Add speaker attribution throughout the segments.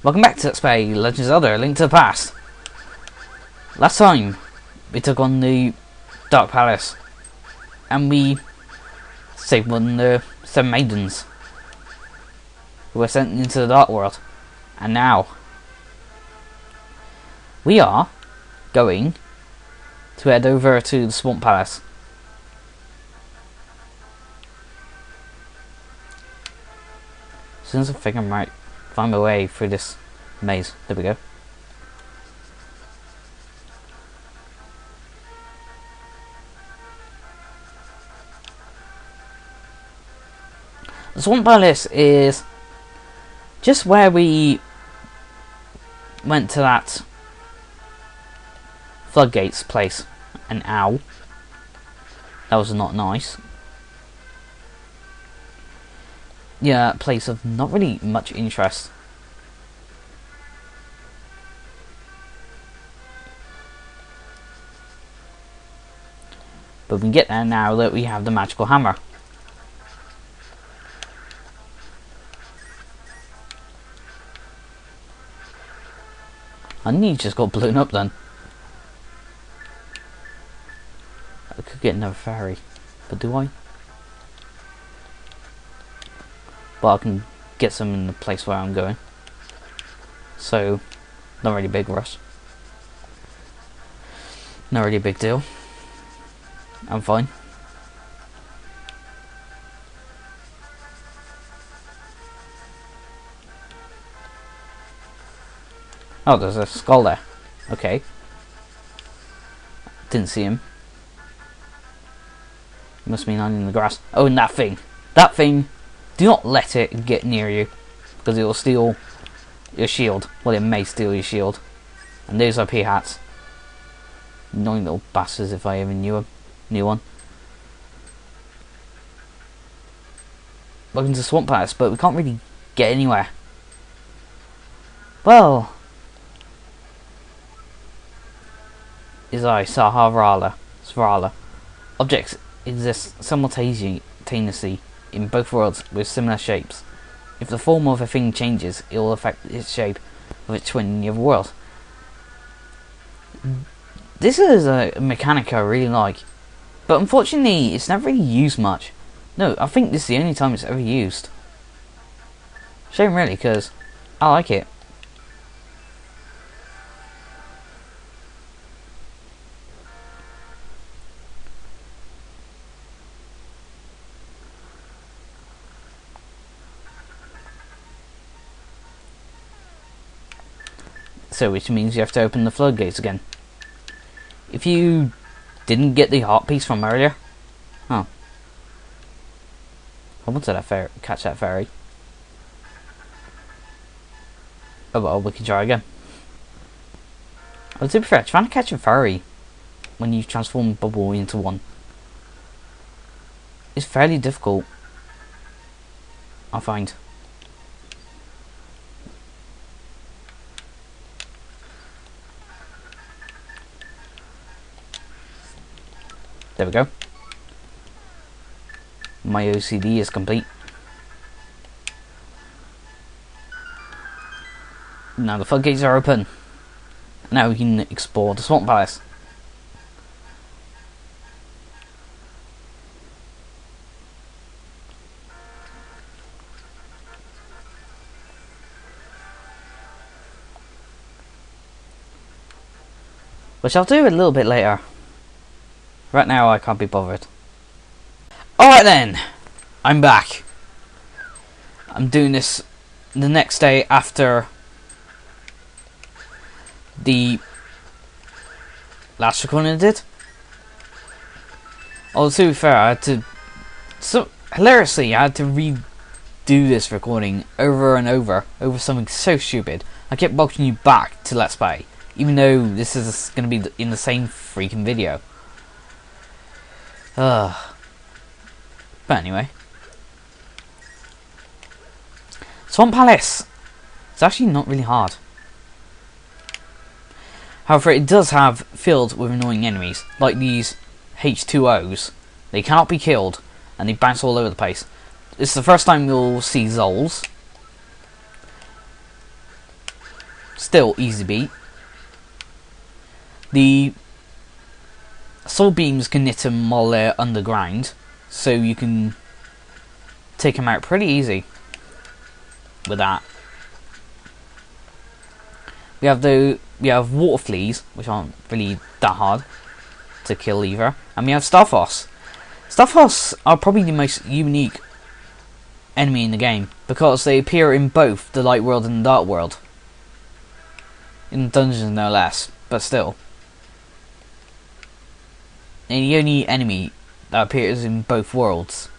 Speaker 1: Welcome back to Let's Play Legend of Zelda: A Link to the Past. Last time we took on the Dark Palace and we saved one of the 7 maidens who were sent into the Dark World, and now we are going to head over to the Swamp Palace. As soon as I think I might find my way through this maze. There we go. The Swamp Palace is just where we went to that floodgates place. And ow, that was not nice. Yeah, place of not really much interest. But we can get there now that we have the magical hammer. I need just got blown up then. I could get another fairy, but do I? But I can get some in the place where I'm going. So, not really big rush. Not really a big deal. I'm fine. Oh, there's a skull there. Okay. Didn't see him. Must mean I'm in the grass. Oh, and that thing. That thing. Do not let it get near you, because it will steal your shield. Well, it may steal your shield. And those are pea hats. Annoying little bastards if I ever knew one. Welcome to Swamp Palace, but we can't really get anywhere. Well, is I Svrala. Objects exist simultaneously in both worlds with similar shapes. If the form of a thing changes, it will affect its shape of its twin in the other world. This is a mechanic I really like, but unfortunately it's never really used much. No, I think this is the only time it's ever used. Shame really, because I like it. So, which means you have to open the floodgates again. If you didn't get the heart piece from earlier, oh, I wanted to catch that fairy. Oh well, we can try again. Oh, to be fair, trying to catch a fairy when you transform a bubble into one is fairly difficult, I find. There we go. My OCD is complete. Now the floodgates are open. Now we can explore the Swamp Palace. Which I'll do a little bit later. Right now I can't be bothered. Alright then, I'm back. I'm doing this the next day after the last recording I did. Although to be fair, I had to, hilariously, I had to redo this recording over and over something so stupid. I kept welcoming you back to Let's Play, even though this is going to be in the same freaking video. But anyway, Swamp Palace. It's actually not really hard. However, it does have filled with annoying enemies, like these H2Os. They cannot be killed, and they bounce all over the place. This is the first time you'll see Zols. still easy beat. The sword beams can hit them while they're underground, so you can take them out pretty easy with that. We have water fleas, which aren't really that hard to kill either, and we have Starfoss. Starfoss are probably the most unique enemy in the game because they appear in both the light world and the dark world. In dungeons, no less, but still. And the only enemy that appears in both worlds.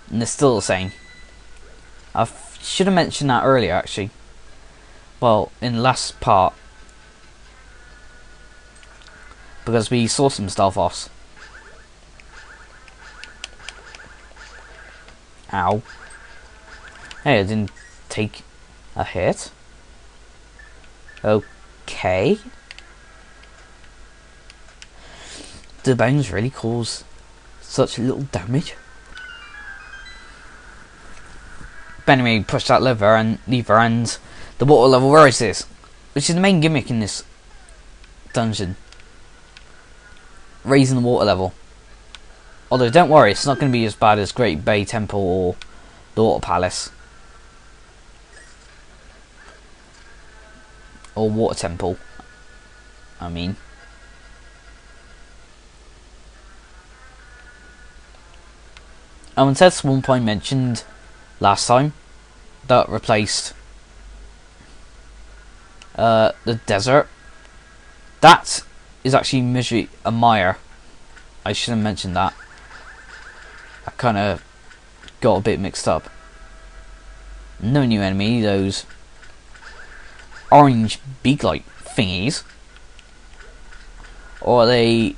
Speaker 1: And they're still the same. I should have mentioned that earlier, actually. Well, in the last part. Because we saw some Starfoss. Ow. Hey, I didn't take a hit. Okay. Do bones really cause such little damage? But anyway, push that lever and the water level rises, which is the main gimmick in this dungeon. Raising the water level. Although don't worry, it's not going to be as bad as Great Bay Temple or the Water Palace. Or Water Temple, I mean. And Ted's one point mentioned last time that replaced the desert. That is actually Misery a Mire. I should have mentioned that. I kind of got a bit mixed up. No new enemy, those orange beak-like thingies. Or are they...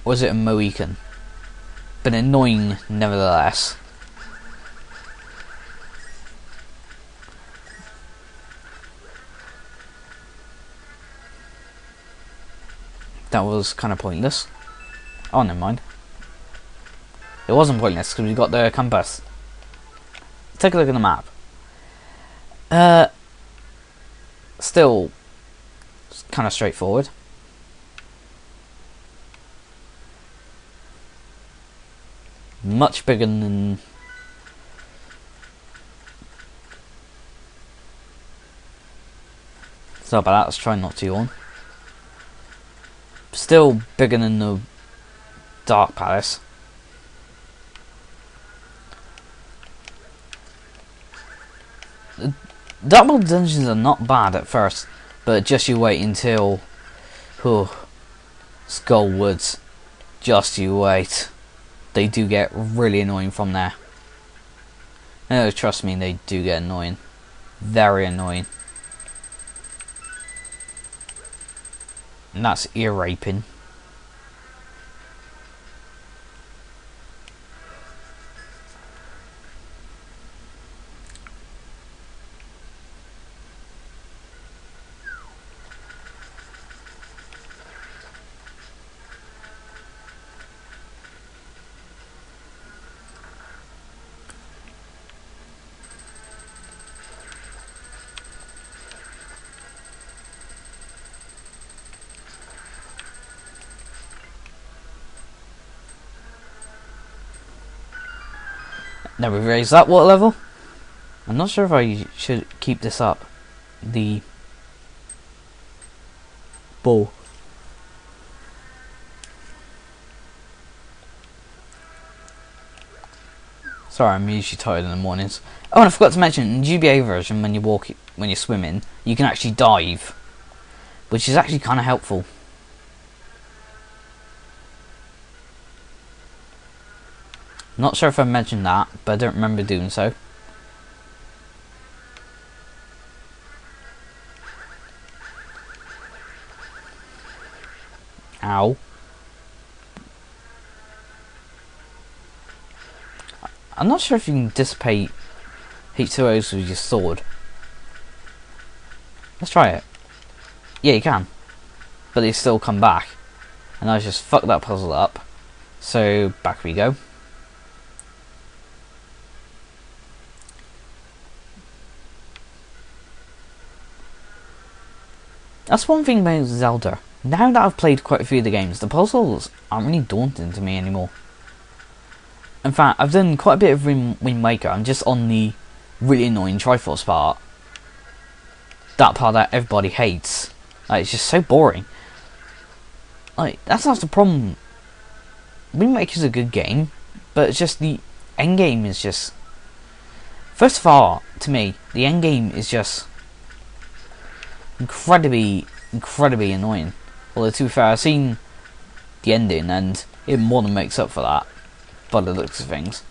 Speaker 1: was it a Mohican? But annoying nevertheless. That was kind of pointless. Oh, never mind. It wasn't pointless because we got the compass. Take a look at the map. Still kind of straightforward. Much bigger than... So about that, let's try not to yawn. Still bigger than the Dark Palace. The Dark World dungeons are not bad at first, but just you wait until... Skull Woods. Just you wait. They do get really annoying from there. No, trust me, they do get annoying. Very annoying. And that's ear raping. Now we've raised that water level. I'm not sure if I should keep this up. The ball. Sorry, I'm usually tired in the mornings. Oh, and I forgot to mention, in the GBA version, when you're swimming, you can actually dive, which is actually kind of helpful. Not sure if I mentioned that, but I don't remember doing so. Ow. I'm not sure if you can dissipate H2Os with your sword. Let's try it. Yeah, you can. But they still come back. And I just fucked that puzzle up. So, back we go. That's one thing about Zelda. Now that I've played quite a few of the games, the puzzles aren't really daunting to me anymore. In fact, I've done quite a bit of Wind Waker. I'm just on the really annoying Triforce part. That part that everybody hates. Like, it's just so boring. Like, that's not the problem. Wind Waker's a good game, but it's just the end game is just... First of all, to me, the end game is just incredibly annoying. Although, to be fair, I've seen the ending and it more than makes up for that by the looks of things.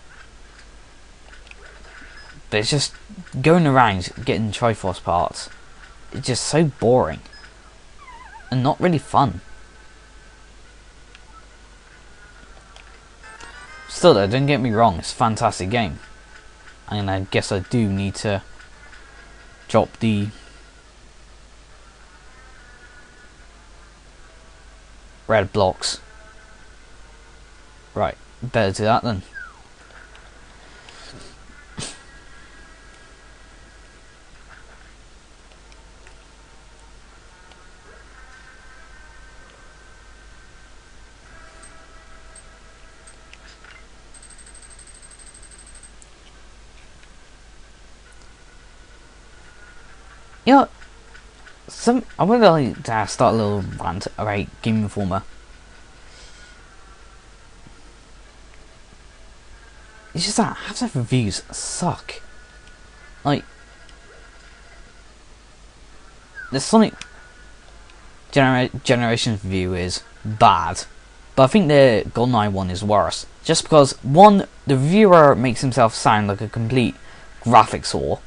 Speaker 1: But it's just going around getting Triforce parts. It's just so boring and not really fun. Still though, don't get me wrong, it's a fantastic game. And I guess I do need to drop the red blocks. Right, better do that then. You know, I would like to start a little rant about Game Informer. It's just that half the reviews suck. Like, the Sonic Generations review is bad, but I think the GoldenEye one is worse. Just because, one, the reviewer makes himself sound like a complete graphics whore.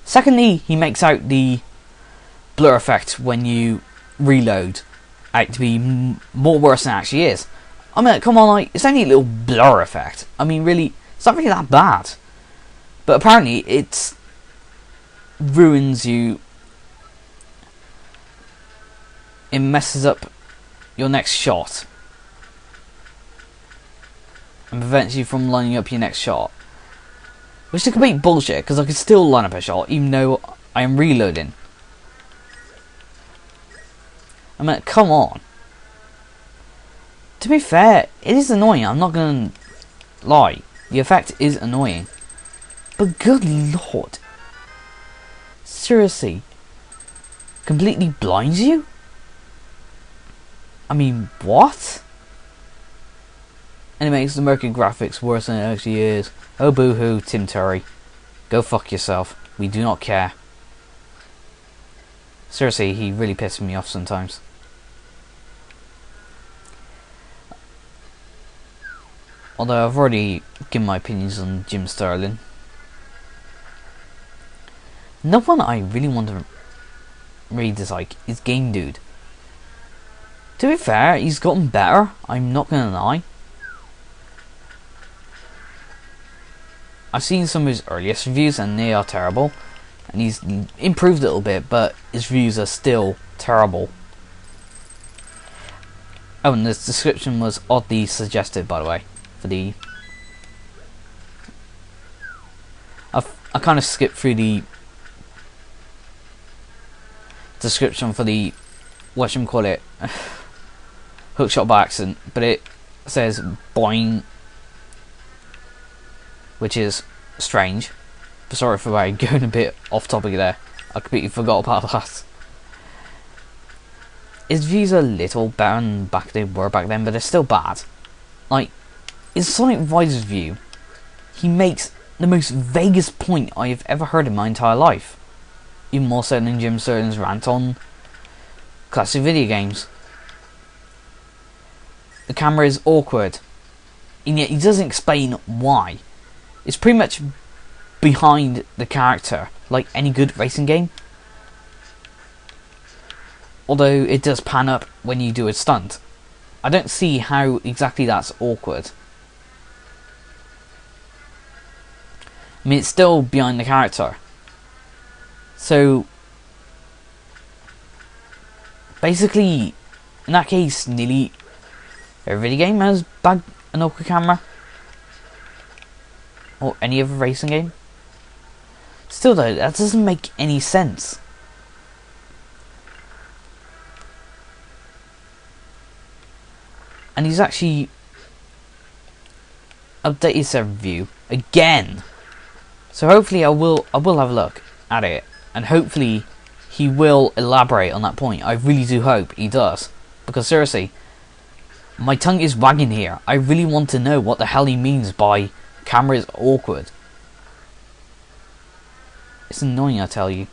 Speaker 1: Secondly, he makes out the blur effect when you reload out to be more worse than it actually is. I mean, come on, like, it's only a little blur effect. I mean, really, it's not really that bad. But apparently, it ruins you. It messes up your next shot and prevents you from lining up your next shot. Which is complete bullshit, because I can still line up a shot even though I am reloading. I mean, come on. To be fair, it is annoying, I'm not gonna lie. The effect is annoying. But good lord. Seriously? Completely blinds you? I mean, what? And it makes the murky graphics worse than it actually is. Oh boo-hoo, Tim Turry. Go fuck yourself. We do not care. Seriously, he really pisses me off sometimes. Although I've already given my opinions on Jim Sterling. No one I really want to really dislike is Game Dude. To be fair, he's gotten better, I'm not gonna lie. I've seen some of his earliest reviews and they are terrible. And he's improved a little bit, but his reviews are still terrible. Oh, and this description was oddly suggested, by the way. For the... I kind of skipped through the description for the... whatchamacallit... hookshot by accident, but it says boing, which is strange. Sorry for going a bit off topic there. I completely forgot about that. His views are a little better than they were back then, but they're still bad. Like, in Sonic Rider's view, he makes the most vaguest point I have ever heard in my entire life. Even more so than Jim Sterling's rant on classic video games. The camera is awkward, and yet he doesn't explain why. It's pretty much behind the character, like any good racing game. Although it does pan up when you do a stunt. I don't see how exactly that's awkward. I mean, it's still behind the character. So, basically, in that case, nearly every video game has an awkward camera. Or any other racing game. Still though, that doesn't make any sense. and he's actually updated his review again. So hopefully I will have a look at it, and hopefully he will elaborate on that point. I really do hope he does, because seriously, my tongue is wagging here. I really want to know what the hell he means by camera is awkward. It's annoying, I tell you.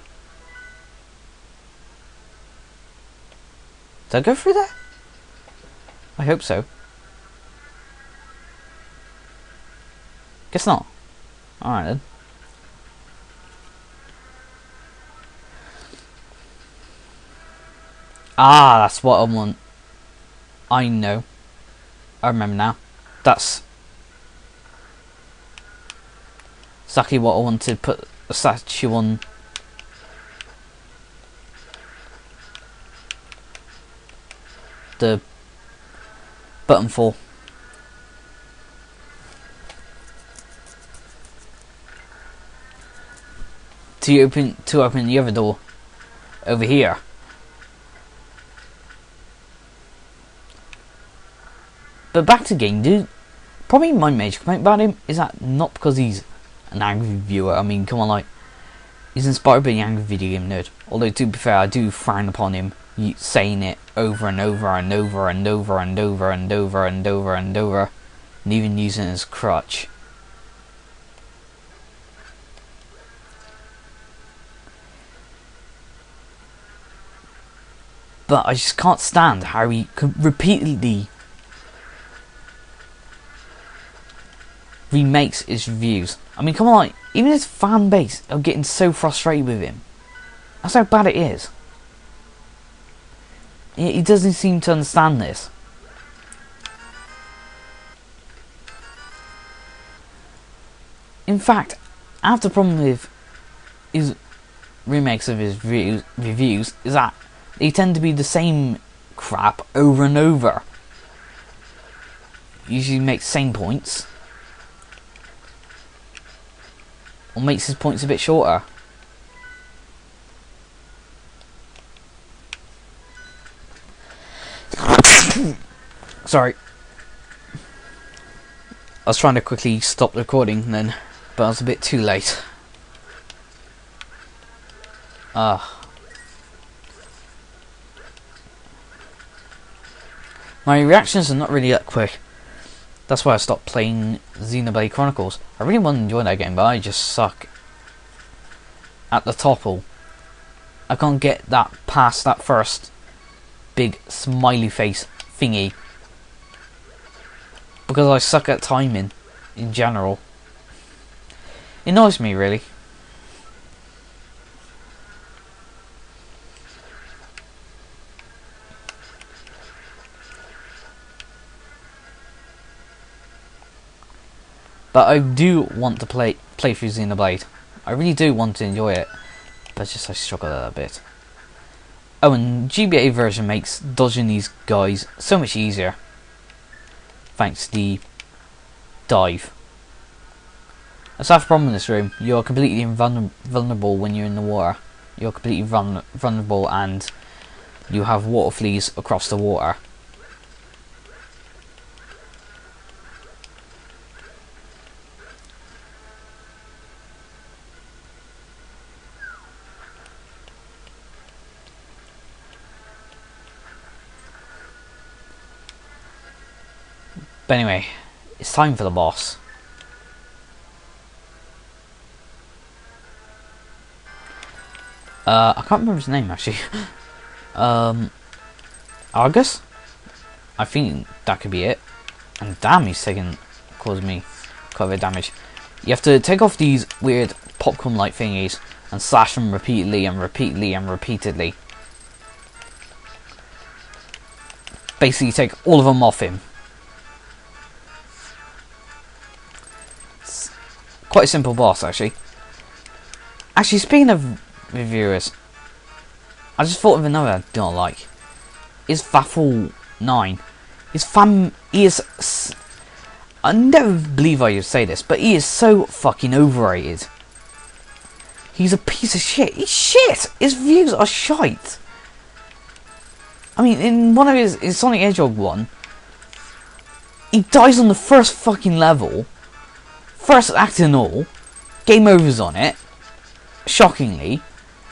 Speaker 1: Did I go through there? I hope so. Guess not. Alright then. Ah, that's what I want. I know. I remember now. That's exactly what I wanted to put a statue on. The button for. To open the other door over here. But back to game, dude. Probably my major complaint about him is that not because he's an angry viewer. I mean, come on, like, he's inspired by the angry video game nerd. Although, to be fair, I do frown upon him saying it over and over and over and over and over and over and over and over, and even using it as a crutch. But I just can't stand how he repeatedly remakes his reviews. I mean, come on, like, even his fan base are getting so frustrated with him. That's how bad it is. He doesn't seem to understand this. In fact, I have the problem with his remakes of his reviews is that they tend to be the same crap over and over. Usually makes the same points, or makes his points a bit shorter. Sorry. I was trying to quickly stop the recording then, but I was a bit too late. My reactions are not really that quick. That's why I stopped playing Xenoblade Chronicles. I really want to enjoy that game, but I just suck at the topple. I can't get that past that first big smiley face thingy, because I suck at timing in general. It annoys me, really. But I do want to play through Xenoblade. I really do want to enjoy it, but just I struggle a bit. Oh, and GBA version makes dodging these guys so much easier, thanks to the dive. That's half the problem in this room. You're completely vulnerable when you're in the water. You're completely vulnerable, and you have water fleas across the water. But anyway, it's time for the boss. I can't remember his name actually. Argus? I think that could be it. And damn, he's causing me quite a bit of damage. You have to take off these weird popcorn light thingies and slash them repeatedly and repeatedly and repeatedly. Basically take all of them off him. Quite a simple boss, actually. Actually, speaking of reviewers, I just thought of another I do not like. Is Vaffle 9. He is... I never believe I would say this, but he is so fucking overrated. He's a piece of shit. He's shit! His views are shite. I mean, in one of his Sonic Hedgehog one, he dies on the first fucking level, first act and all, game over's on it, shockingly,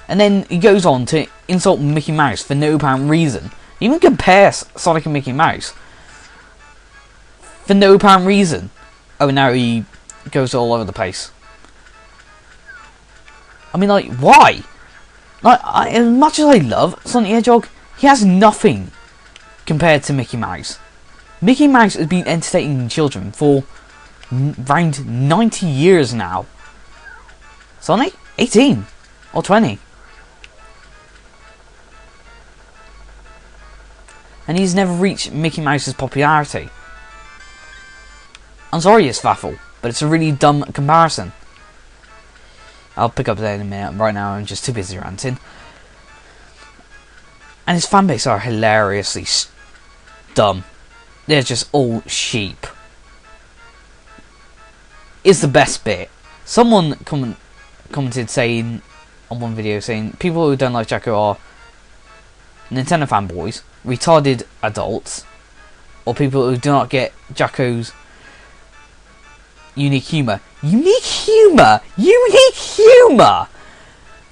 Speaker 1: and then he goes on to insult Mickey Mouse for no apparent reason. He even compares Sonic and Mickey Mouse for no apparent reason. Oh, and now he goes all over the place. I mean, like, why? Like, as much as I love Sonic the Hedgehog, he has nothing compared to Mickey Mouse. Mickey Mouse has been entertaining children for around 90 years now. Sonic? 18 or 20. And he's never reached Mickey Mouse's popularity. I'm sorry it's Vaffle, but it's a really dumb comparison. I'll pick up that in a minute. Right now I'm just too busy ranting. And his fanbase are hilariously dumb. They're just all sheep. Is the best bit. Someone commented saying on one video saying people who don't like Jacko are Nintendo fanboys, retarded adults, or people who do not get Jacko's unique humour. Unique humour? Unique humour?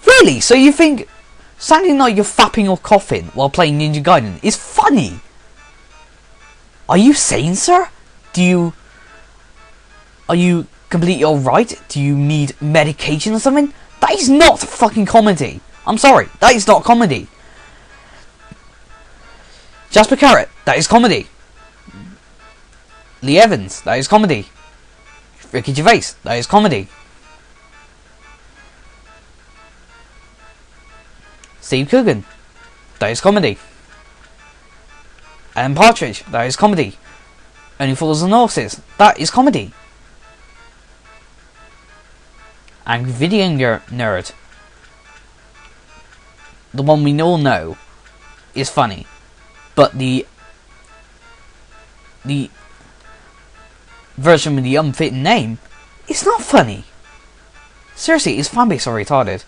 Speaker 1: Really? So you think sounding like you're fapping or coughing while playing Ninja Gaiden is funny? Are you sane, sir? Are you completely alright? Do you need medication or something? That is not fucking comedy. I'm sorry, that is not comedy. Jasper Carrot, that is comedy. Lee Evans, that is comedy. Ricky Gervais, that is comedy. Steve Coogan, that is comedy. Alan Partridge, that is comedy. Only Fools and Horses, that is comedy. Angry Video Nerd, the one we all know, is funny. But the version with the unfitting name is not funny. Seriously, his fanbase are retarded.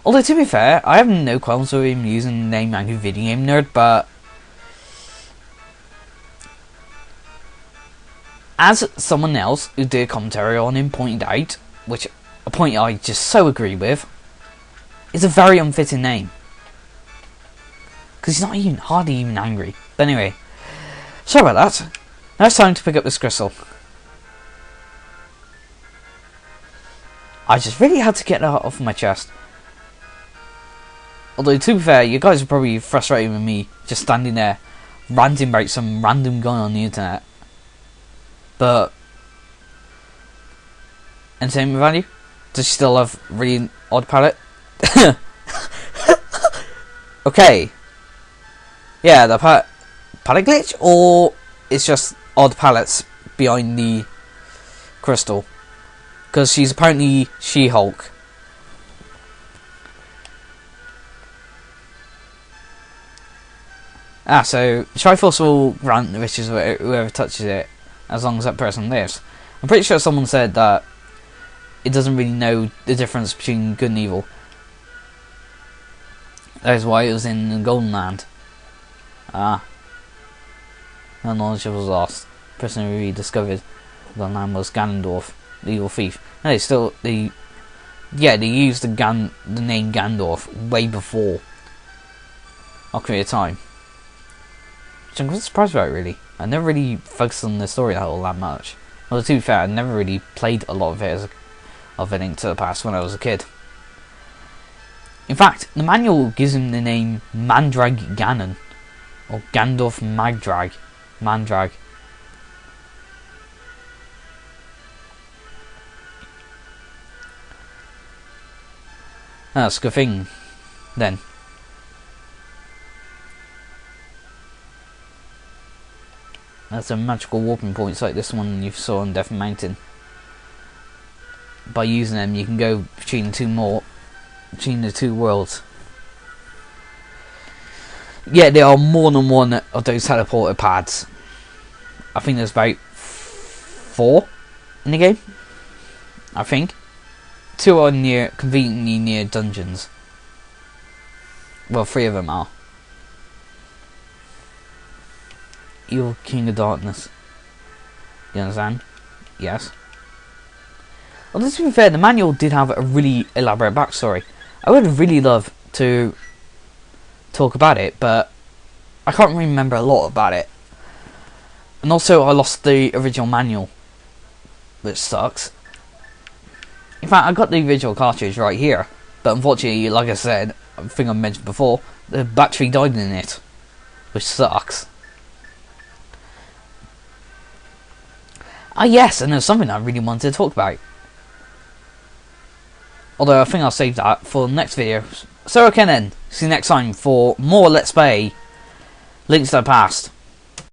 Speaker 1: Although to be fair, I have no qualms with him using the name Angry Video Game Nerd, but as someone else who did commentary on him pointed out, which a point I just so agree with, is a very unfitting name. Because he's not even hardly even angry. But anyway, sorry about that. Now it's time to pick up this crystal. I just really had to get that off my chest. Although to be fair, you guys are probably frustrated with me just standing there ranting about some random guy on the internet. But entertainment value? Does she still have really odd palette? Okay. Yeah, the palette glitch, or it's just odd palettes behind the crystal? Because she's apparently She-Hulk. So Triforce will grant the riches of whoever touches it, as long as that person lives. I'm pretty sure someone said that it doesn't really know the difference between good and evil. That is why it was in the Golden Land. No knowledge was lost. The person who rediscovered the Golden Land was Ganondorf, the evil thief. No, they used the name Gandorf way before Ocarina of Time. Which I'm quite surprised about, really. I never really focused on the story all that much. Although to be fair, I never really played a lot of it of A Link to the Past when I was a kid. In fact, the manual gives him the name Mandrag Ganon, or Gandorf Mandrag. That's a good thing, then. That's a magical warping points like this one you saw on Death Mountain. By using them, you can go between the two worlds. Yeah, there are more than one of those teleporter pads. I think there's about 4 in the game. I think 2 are conveniently near dungeons. Well, 3 of them are. Evil King of Darkness. You understand? Yes. Well, to be fair, the manual did have a really elaborate backstory. I would really love to talk about it, but I can't really remember a lot about it. And also, I lost the original manual, which sucks. In fact, I got the original cartridge right here, but unfortunately, like I said, I think I mentioned before, the battery died in it, which sucks. Ah yes, and there's something I really wanted to talk about. Although I think I'll save that for the next video. So okay then, see you next time for more Let's Play Links to the Past.